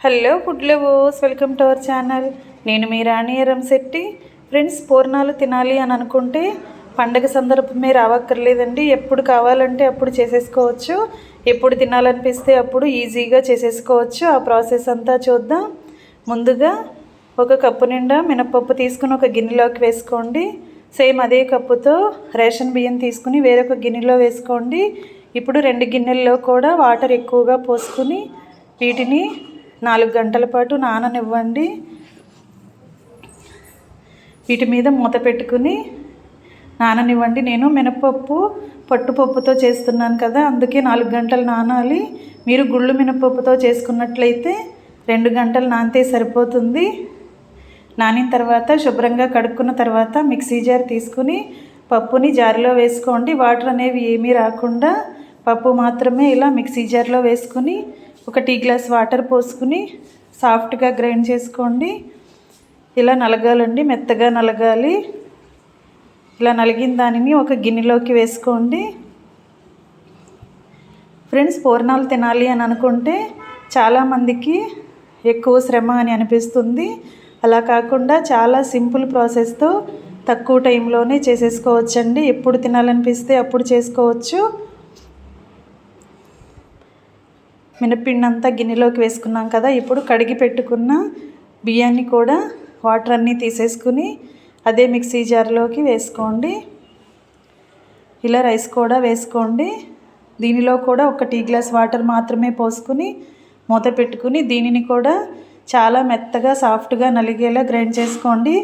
Hello food lovers, welcome to our channel. నేను మీ రాణి Eramsetti. Friends, పూర్ణాలు తినాలి అని అనుకుంటే పండగ సందర్భమే రావక్కర్లేదండి. ఎప్పుడు కావాలంటే అప్పుడు చేసేసుకోవచ్చు. ఎప్పుడు తినాలనిపిస్తే అప్పుడు ఈజీగా చేసేసుకోవచ్చు. ఆ ప్రాసెస్ అంతా చూద్దాం. ముందుగా ఒక కప్పు నిండా మినపప్పు తీసుకుని ఒక గిన్నెలోకి వేసుకోండి. సేమ్ అదే కప్పుతో రేషన్ బియ్యం తీసుకుని వేరొక గిన్నెలో వేసుకోండి. ఇప్పుడు 2 గిన్నెల్లో కూడా వాటర్ ఎక్కువగా పోసుకుని వీటిని 4 గంటల పాటు నాననివ్వండి. వీటి మీద మూత పెట్టుకుని నాననివ్వండి. నేను మినపప్పు పట్టుపప్పుతో చేస్తున్నాను కదా, అందుకే 4 గంటలు నానాలి. మీరు గుళ్ళు మినపప్పుతో చేసుకున్నట్లయితే 2 గంటలు నానితే సరిపోతుంది. నానిన తర్వాత శుభ్రంగా కడుక్కున్న తర్వాత మిక్సీ జార్ తీసుకుని పప్పుని జార్లో వేసుకోండి. వాటర్ అనేవి ఏమీ రాకుండా పప్పు మాత్రమే ఇలా మిక్సీ జార్లో వేసుకుని ఒక టీ గ్లాస్ వాటర్ పోసుకుని సాఫ్ట్గా గ్రైండ్ చేసుకోండి. ఇలా నలగాలండి, మెత్తగా నలగాలి. ఇలా నలిగిన దానిని ఒక గిన్నెలోకి వేసుకోండి. ఫ్రెండ్స్, పూర్ణాలు తినాలి అని అనుకుంటే చాలామందికి ఎక్కువ శ్రమ అని అనిపిస్తుంది. అలా కాకుండా చాలా సింపుల్ ప్రాసెస్తో తక్కువ టైంలోనే చేసేసుకోవచ్చండి. ఎప్పుడు తినాలనిపిస్తే అప్పుడు చేసుకోవచ్చు. మినప్పిండి అంతా గిన్నెలోకి వేసుకున్నాం కదా, ఇప్పుడు కడిగి పెట్టుకున్న బియ్యాన్ని కూడా వాటర్ అన్నీ తీసేసుకుని అదే మిక్సీ జార్లోకి వేసుకోండి. ఇలా రైస్ కూడా వేసుకోండి. దీనిలో కూడా ఒక టీ గ్లాస్ వాటర్ మాత్రమే పోసుకుని మూత పెట్టుకుని దీనిని కూడా చాలా మెత్తగా సాఫ్ట్గా నలిగేలా గ్రైండ్ చేసుకోండి.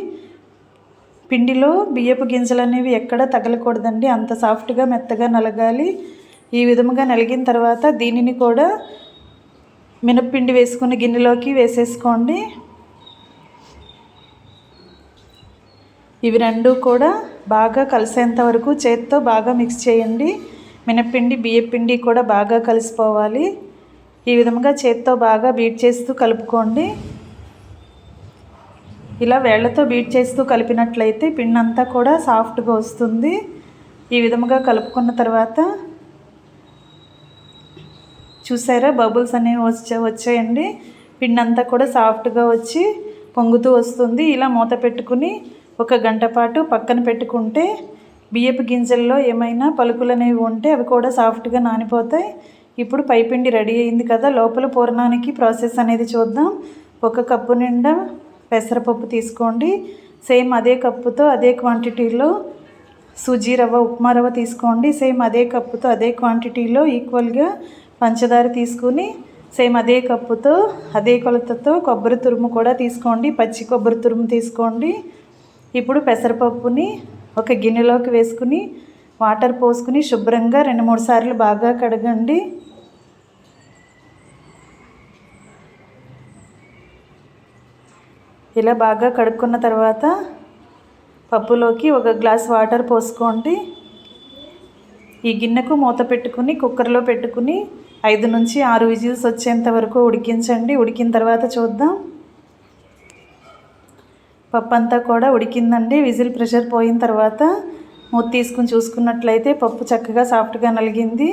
పిండిలో బియ్యపు గింజలు అనేవి ఎక్కడ తగలకూడదండి, అంత సాఫ్ట్గా మెత్తగా నలగాలి. ఈ విధముగా నలిగిన తర్వాత దీనిని కూడా మినప్పిండి వేసుకుని గిన్నెలోకి వేసేసుకోండి. ఇవి రెండు కూడా బాగా కలిసేంత వరకు చేత్తో బాగా మిక్స్ చేయండి. మినప్పిండి బియ్యపిండి కూడా బాగా కలిసిపోవాలి. ఈ విధంగా చేత్తో బాగా బీట్ చేస్తూ కలుపుకోండి. ఇలా వేళ్లతో బీట్ చేస్తూ కలిపినట్లయితే పిండి అంతా కూడా సాఫ్ట్గా వస్తుంది. ఈ విధంగా కలుపుకున్న తర్వాత చూసారా, బబుల్స్ అనేవి వచ్చాయండి. పిండి అంతా కూడా సాఫ్ట్గా వచ్చి పొంగుతూ వస్తుంది. ఇలా మూత పెట్టుకుని 1 గంట పాటు పక్కన పెట్టుకుంటే బియ్యపు గింజల్లో ఏమైనా పలుకులు అనేవి ఉంటే అవి కూడా సాఫ్ట్గా నానిపోతాయి. ఇప్పుడు పైపిండి రెడీ అయింది కదా, లోపల పూర్ణానికి ప్రాసెస్ అనేది చూద్దాం. 1 కప్పు నిండా పెసరపప్పు తీసుకోండి. సేమ్ అదే కప్పుతో అదే క్వాంటిటీలో సూజీ రవ్వ, ఉప్మా రవ్వ తీసుకోండి. సేమ్ అదే కప్పుతో అదే క్వాంటిటీలో ఈక్వల్గా పంచదార తీసుకుని సేమ్ అదే కప్పుతో అదే కొలతతో కొబ్బరి తురుము కూడా తీసుకోండి. పచ్చి కొబ్బరి తురుము తీసుకోండి. ఇప్పుడు పెసరపప్పుని ఒక గిన్నెలోకి వేసుకుని వాటర్ పోసుకుని శుభ్రంగా 2-3 సార్లు బాగా కడగండి. ఇలా బాగా కడుక్కున్న తర్వాత పప్పులోకి 1 గ్లాస్ వాటర్ పోసుకోండి. ఈ గిన్నెకు మూత పెట్టుకుని కుక్కర్లో పెట్టుకుని 5 నుంచి 6 విజిల్స్ వచ్చేంత వరకు ఉడికించండి. ఉడికిన తర్వాత చూద్దాం. పప్పు అంతా కూడా ఉడికిందండి. విజిల్ ప్రెషర్ పోయిన తర్వాత మూత తీసుకుని చూసుకున్నట్లయితే పప్పు చక్కగా సాఫ్ట్గా నలిగింది.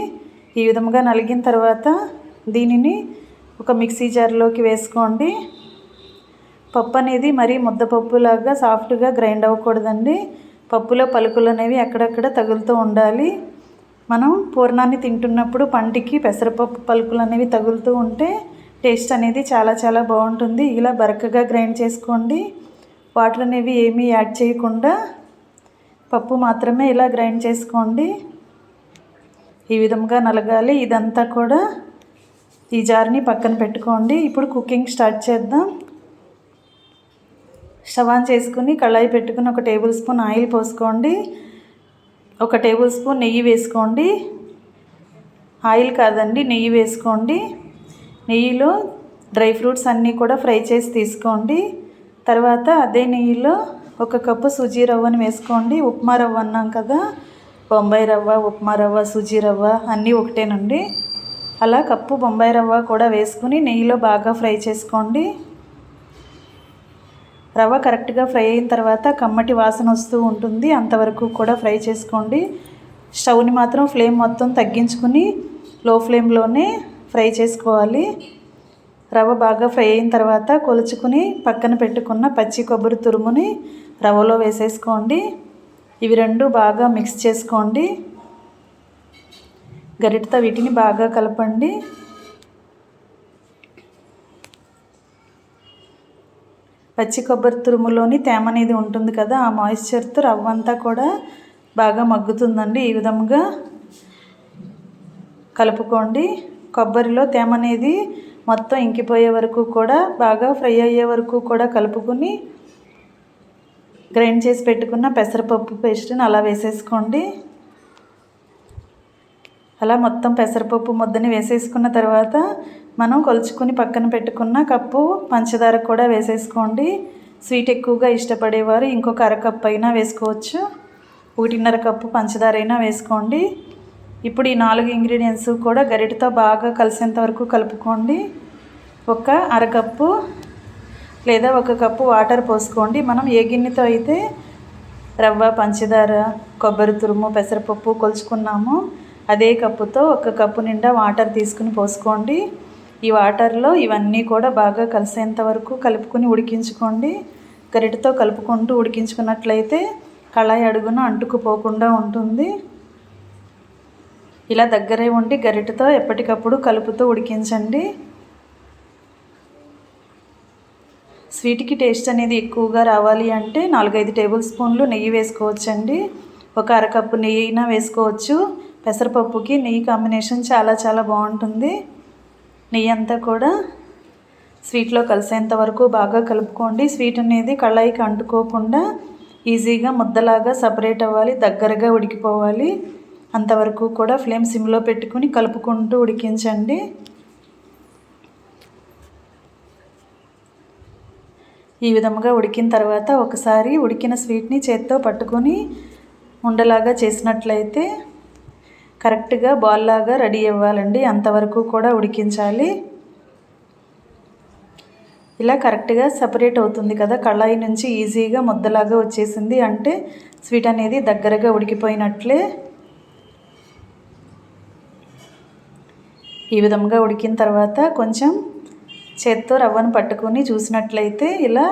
ఈ విధంగా నలిగిన తర్వాత దీనిని ఒక మిక్సీ జార్లోకి వేసుకోండి. పప్పు అనేది మరీ ముద్దపప్పులాగా సాఫ్ట్గా గ్రైండ్ అవ్వకూడదండి. పప్పులో పలుకులు అనేవి అక్కడక్కడ తగులుతూ ఉండాలి. మనం పూర్ణాన్ని తింటున్నప్పుడు పంటికి పెసరపప్పు పలుకులు అనేవి తగులుతూ ఉంటే టేస్ట్ అనేది చాలా బాగుంటుంది. ఇలా బరకగా గ్రైండ్ చేసుకోండి. వాటర్ అనేవి ఏమీ యాడ్ చేయకుండా పప్పు మాత్రమే ఇలా గ్రైండ్ చేసుకోండి. ఈ విధంగా నలగాలి. ఇదంతా కూడా ఈ జార్ని పక్కన పెట్టుకోండి. ఇప్పుడు కుకింగ్ స్టార్ట్ చేద్దాం. స్టవ్ ఆన్ చేసుకుని కళాయి పెట్టుకుని 1 టేబుల్ స్పూన్ ఆయిల్ పోసుకోండి. 1 టేబుల్ స్పూన్ నెయ్యి వేసుకోండి. ఆయిల్ కాదండి, నెయ్యి వేసుకోండి. నెయ్యిలో డ్రై ఫ్రూట్స్ అన్నీ కూడా ఫ్రై చేసి తీసుకోండి. తర్వాత అదే నెయ్యిలో 1 కప్పు సూజీ రవ్వని వేసుకోండి. ఉప్మా రవ్వ అన్నాం కదా, బొంబాయి రవ్వ, ఉప్మా రవ్వ, సూజీ రవ్వ అన్నీ ఒకటేనండి. అలా కప్పు బొంబాయి రవ్వ కూడా వేసుకుని నెయ్యిలో బాగా ఫ్రై చేసుకోండి. రవ్వ కరెక్ట్గా ఫ్రై అయిన తర్వాత కమ్మటి వాసన వస్తూ ఉంటుంది. అంతవరకు కూడా ఫ్రై చేసుకోండి. స్టవ్ని మాత్రం ఫ్లేమ్ మొత్తం తగ్గించుకుని లో ఫ్లేమ్లోనే ఫ్రై చేసుకోవాలి. రవ్వ బాగా ఫ్రై అయిన తర్వాత కొలుచుకుని పక్కన పెట్టుకున్న పచ్చి కొబ్బరి తురుముని రవ్వలో వేసేసుకోండి. ఇవి రెండు బాగా మిక్స్ చేసుకోండి. గరిటెతో వీటిని బాగా కలపండి. పచ్చి కొబ్బరి తురుములోని తేమ అనేది ఉంటుంది కదా, ఆ మాయిశ్చర్తో రవ్వ అంతా కూడా బాగా మగ్గుతుందండి. ఈ విధంగా కలుపుకోండి. కొబ్బరిలో తేమ అనేది మొత్తం ఇంకిపోయే వరకు కూడా బాగా ఫ్రై అయ్యే వరకు కూడా కలుపుకొని గ్రైండ్ చేసి పెట్టుకున్న పెసరపప్పు పేస్ట్ని అలా వేసేసుకోండి. అలా మొత్తం పెసరపప్పు ముద్దని వేసేసుకున్న తర్వాత మనం కొలుచుకొని పక్కన పెట్టుకున్న కప్పు పంచదార కూడా వేసేసుకోండి. స్వీట్ ఎక్కువగా ఇష్టపడేవారు ఇంకొక అరకప్పు అయినా వేసుకోవచ్చు. 1.5 కప్పు పంచదార అయినా వేసుకోండి. ఇప్పుడు ఈ 4 ఇంగ్రీడియంట్స్ కూడా గరిటెతో బాగా కలిసేంత వరకు కలుపుకోండి. ఒక అరకప్పు లేదా 1 కప్పు వాటర్ పోసుకోండి. మనం ఏ గిన్నెతో అయితే రవ్వ, పంచదార, కొబ్బరి తురుము, పెసరపప్పు కొలుచుకున్నామో అదే కప్పుతో 1 కప్పు నిండా వాటర్ తీసుకుని పోసుకోండి. ఈ వాటర్లో ఇవన్నీ కూడా బాగా కలిసేంత వరకు కలుపుకొని ఉడికించుకోండి. గరిటెతో కలుపుకుంటూ ఉడికించుకున్నట్లయితే కళాయి అడుగున అంటుకుపోకుండా ఉంటుంది. ఇలా దగ్గరే ఉండి గరిటెతో ఎప్పటికప్పుడు కలుపుతూ ఉడికించండి. స్వీట్కి టేస్ట్ అనేది ఎక్కువగా రావాలి అంటే 4-5 టేబుల్ స్పూన్లు నెయ్యి వేసుకోవచ్చండి. ఒక అరకప్పు నెయ్యి అయినా వేసుకోవచ్చు. పెసరపప్పుకి నెయ్యి కాంబినేషన్ చాలా బాగుంటుంది. నెయ్యి అంతా కూడా స్వీట్లో కలిసేంత వరకు బాగా కలుపుకోండి. స్వీట్ అనేది కళాయికి అంటుకోకుండా ఈజీగా ముద్దలాగా సపరేట్ అవ్వాలి, దగ్గరగా ఉడికిపోవాలి. అంతవరకు కూడా ఫ్లేమ్ సిమ్లో పెట్టుకుని కలుపుకుంటూ ఉడికించండి. ఈ విధంగా ఉడికిన తర్వాత ఒకసారి ఉడికిన స్వీట్ని చేత్తో పట్టుకొని ఉండలాగా చేసినట్లయితే కరెక్ట్గా బాల్ లాగా రెడీ అవ్వాలండి. అంతవరకు కూడా ఉడికించాలి. ఇలా కరెక్ట్గా సపరేట్ అవుతుంది కదా, కళాయి నుంచి ఈజీగా ముద్దలాగా వచ్చేసింది అంటే స్వీట్ అనేది దగ్గరగా ఉడికిపోయినట్లే. ఈ విధంగా ఉడికిన తర్వాత కొంచెం చేత్తో రవ్వను పట్టుకొని చూసినట్లయితే ఇలా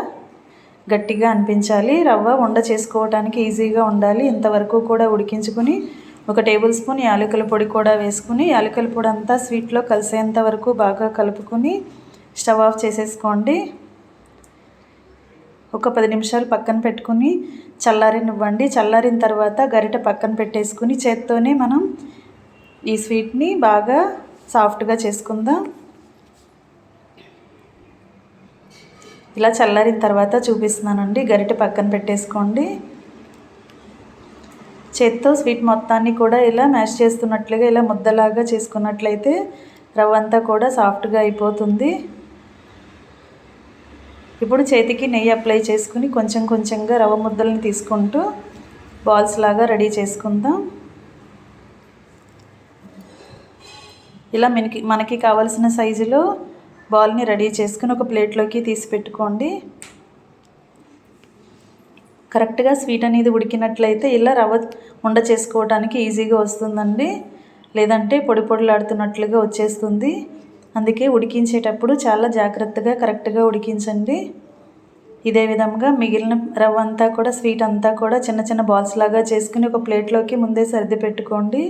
గట్టిగా అనిపించాలి. రవ్వ ఉండ చేసుకోవడానికి ఈజీగా ఉండాలి. ఇంతవరకు కూడా ఉడికించుకొని 1 టేబుల్ స్పూన్ యాలకుల పొడి కూడా వేసుకుని యాలకుల పొడి అంతా స్వీట్లో కలిసేంత వరకు బాగా కలుపుకొని స్టవ్ ఆఫ్ చేసేసుకోండి. ఒక 10 నిమిషాలు పక్కన పెట్టుకుని చల్లారనివ్వండి. చల్లారిన తర్వాత గరిటె పక్కన పెట్టేసుకుని చేత్తోనే మనం ఈ స్వీట్ని బాగా సాఫ్ట్గా చేసుకుందాం. ఇలా చల్లారిన తర్వాత చూపిస్తున్నానండి. గరిటె పక్కన పెట్టేసుకోండి. చేత్తో స్వీట్ మొత్తాన్ని కూడా ఇలా మ్యాష్ చేస్తున్నట్లుగా ఇలా ముద్దలాగా చేసుకున్నట్లయితే రవ్వ అంతా కూడా సాఫ్ట్గా అయిపోతుంది. ఇప్పుడు చేతికి నెయ్యి అప్లై చేసుకుని కొంచెంగా రవ్వ ముద్దలను తీసుకుంటూ బాల్స్ లాగా రెడీ చేసుకుందాం. ఇలా మనకి కావలసిన సైజులో బాల్ని రెడీ చేసుకుని ఒక ప్లేట్లోకి తీసి పెట్టుకోండి. కరెక్ట్గా స్వీట్ అనేది ఉడికినట్లయితే ఇలా రవ్వ ఉండ చేసుకోవడానికి ఈజీగా వస్తుందండి. లేదంటే పొడి పొడిలాడుతున్నట్లుగా వచ్చేస్తుంది. అందుకే ఉడికించేటప్పుడు చాలా జాగ్రత్తగా కరెక్ట్గా ఉడికించండి. ఇదే విధంగా మిగిలిన రవ్వ అంతా కూడా స్వీట్ అంతా కూడా చిన్న బాల్స్ లాగా చేసుకుని ఒక ప్లేట్లోకి ముందే సర్ది పెట్టుకోండి.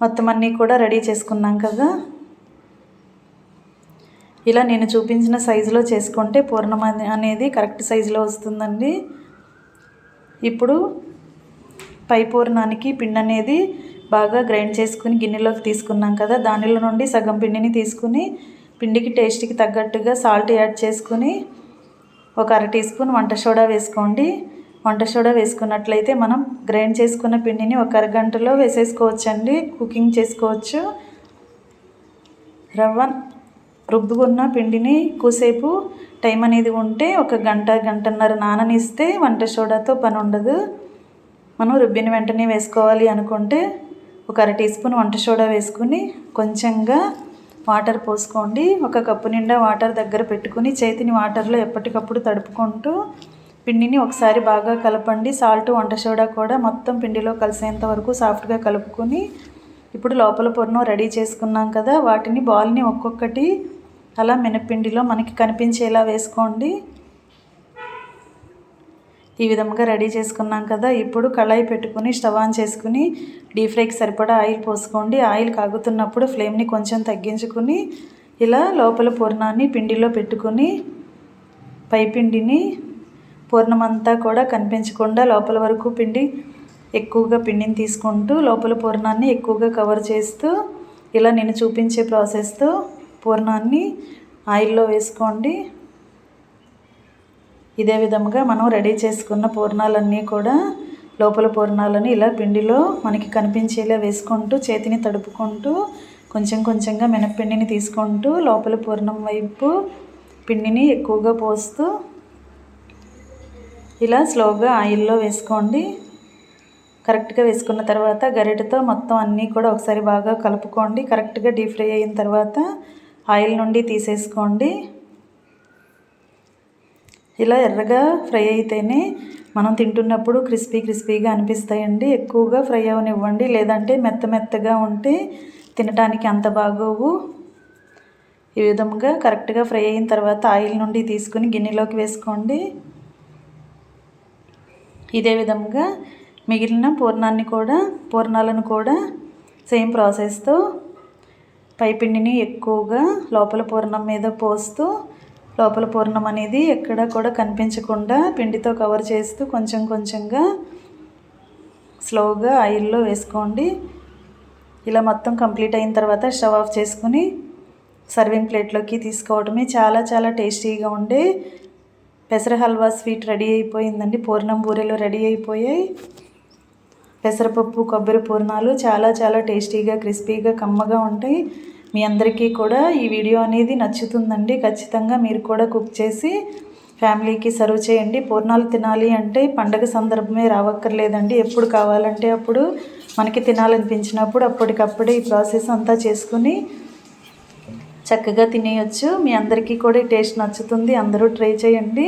మొత్తం అన్నీ కూడా రెడీ చేసుకున్నాం కదా. ఇలా నేను చూపించిన సైజులో చేసుకుంటే పూర్ణం అనేది కరెక్ట్ సైజులో వస్తుందండి. ఇప్పుడు పై పూర్ణానికి పిండి అనేది బాగా గ్రైండ్ చేసుకుని గిన్నెలోకి తీసుకున్నాం కదా, దానిలో నుండి సగం పిండిని తీసుకుని పిండికి టేస్ట్కి తగ్గట్టుగా సాల్ట్ యాడ్ చేసుకుని ఒక 1/2 టీ స్పూన్ వంట సోడా వేసుకోండి. వంట సోడా వేసుకున్నట్లయితే మనం గ్రైండ్ చేసుకున్న పిండిని ఒక అరగంటలో వేసేసుకోవచ్చండి, కుకింగ్ చేసుకోవచ్చు. రవ్వ రుబ్బుకున్న పిండిని ఎక్కువసేపు టైం అనేది ఉంటే ఒక గంటన్నర నాననిస్తే వంట సోడాతో పని ఉండదు. మనం రుబ్బిన వెంటనే వేసుకోవాలి అనుకుంటే ఒక 1/2 టీ స్పూన్ వంట సోడా వేసుకుని కొంచెంగా వాటర్ పోసుకోండి. 1 కప్పు నిండా వాటర్ దగ్గర పెట్టుకుని చేతిని వాటర్లో ఎప్పటికప్పుడు తడుపుకుంటూ పిండిని ఒకసారి బాగా కలపండి. సాల్ట్ వంట సోడా కూడా మొత్తం పిండిలో కలిసేంత వరకు సాఫ్ట్గా కలుపుకొని ఇప్పుడు లోపల పూర్ణం రెడీ చేసుకున్నాం కదా, వాటిని బాల్ని ఒక్కొక్కటి అలా మినప్పిండిలో మనకి కనిపించేలా వేసుకోండి. ఈ విధంగా రెడీ చేసుకున్నాం కదా, ఇప్పుడు కళాయి పెట్టుకుని స్టవ్ ఆన్ చేసుకుని డీప్ ఫ్రైకి సరిపడా ఆయిల్ పోసుకోండి. ఆయిల్ కాగుతున్నప్పుడు ఫ్లేమ్ని కొంచెం తగ్గించుకుని ఇలా లోపల పూర్ణాన్ని పిండిలో పెట్టుకుని పైపిండిని పూర్ణమంతా కూడా కనిపించకుండా లోపల వరకు ఎక్కువగా పిండిని తీసుకుంటూ లోపల పూర్ణాన్ని ఎక్కువగా కవర్ చేస్తూ ఇలా నేను చూపించే ప్రాసెస్తో పూర్ణాన్ని ఆయిల్లో వేసుకోండి. ఇదే విధంగా మనం రెడీ చేసుకున్న పూర్ణాలన్నీ కూడా లోపల పూర్ణాలను ఇలా పిండిలో మనకి కనిపించేలా వేసుకుంటూ చేతిని తడుపుకుంటూ కొంచెం కొంచెంగా మినప్పిండిని తీసుకుంటూ లోపల పూర్ణం వైపు పిండిని ఎక్కువగా పోస్తూ ఇలా స్లోగా ఆయిల్లో వేసుకోండి. కరెక్ట్గా వేసుకున్న తర్వాత గరిటెతో మొత్తం అన్నీ కూడా ఒకసారి బాగా కలుపుకోండి. కరెక్ట్గా డీప్ ఫ్రై అయిన తర్వాత ఆయిల్ నుండి తీసేసుకోండి. ఇలా ఎర్రగా ఫ్రై అయితేనే మనం తింటున్నప్పుడు క్రిస్పీగా అనిపిస్తాయండి. ఎక్కువగా ఫ్రై అవనివ్వండి, లేదంటే మెత్తగా ఉంటే తినడానికి అంత బాగోవు. ఈ విధంగా కరెక్ట్గా ఫ్రై అయిన తర్వాత ఆయిల్ నుండి తీసుకుని గిన్నెలోకి వేసుకోండి. ఇదే విధంగా మిగిలిన పూర్ణాలను కూడా సేమ్ ప్రాసెస్తో పైపిండిని ఎక్కువగా లోపల పూర్ణం మీద పోస్తూ లోపల పూర్ణం అనేది ఎక్కడ కూడా కనిపించకుండా పిండితో కవర్ చేస్తూ కొంచెం కొంచెంగా స్లోగా ఆయిల్లో వేసుకోండి. ఇలా మొత్తం కంప్లీట్ అయిన తర్వాత స్టవ్ ఆఫ్ చేసుకుని సర్వింగ్ ప్లేట్లోకి తీసుకోవడమే. చాలా చాలా టేస్టీగా ఉండే పెసర హల్వా స్వీట్ రెడీ అయిపోయిందండి. పూర్ణం బూరెలు రెడీ అయిపోయాయి. పెసరపప్పు కొబ్బరి పూర్ణాలు చాలా చాలా టేస్టీగా క్రిస్పీగా కమ్మగా ఉంటాయి. మీ అందరికీ కూడా ఈ వీడియో అనేది నచ్చుతుందండి. ఖచ్చితంగా మీరు కూడా కుక్ చేసి ఫ్యామిలీకి సర్వ్ చేయండి. పూర్ణాలు తినాలి అంటే పండగ సందర్భమే రావక్కర్లేదండి. ఎప్పుడు కావాలంటే అప్పుడు మనకి తినాలనిపించినప్పుడు అప్పటికప్పుడే ఈ ప్రాసెస్ అంతా చేసుకుని చక్కగా తినేయచ్చు. మీ అందరికీ కూడా ఈ టేస్ట్ నచ్చుతుంది. అందరూ ట్రై చేయండి.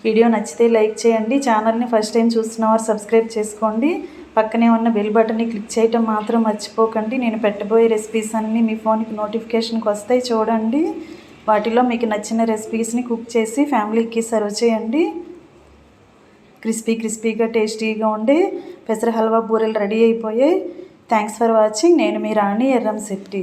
వీడియో నచ్చితే లైక్ చేయండి. ఛానల్ని ఫస్ట్ టైం చూస్తున్నవారు సబ్స్క్రైబ్ చేసుకోండి. పక్కనే ఉన్న బెల్ బటన్ని క్లిక్ చేయటం మాత్రం మర్చిపోకండి. నేను పెట్టబోయే రెసిపీస్ అన్నీ మీ ఫోన్కి నోటిఫికేషన్కి వస్తాయి, చూడండి. వాటిలో మీకు నచ్చిన రెసిపీస్ని కుక్ చేసి ఫ్యామిలీకి సర్వ్ చేయండి. క్రిస్పీగా టేస్టీగా ఉండే పెసర హల్వా బూరెలు రెడీ అయిపోయాయి. Thanks for watching. నేను మీ రాణి ఎర్రంశెట్టి.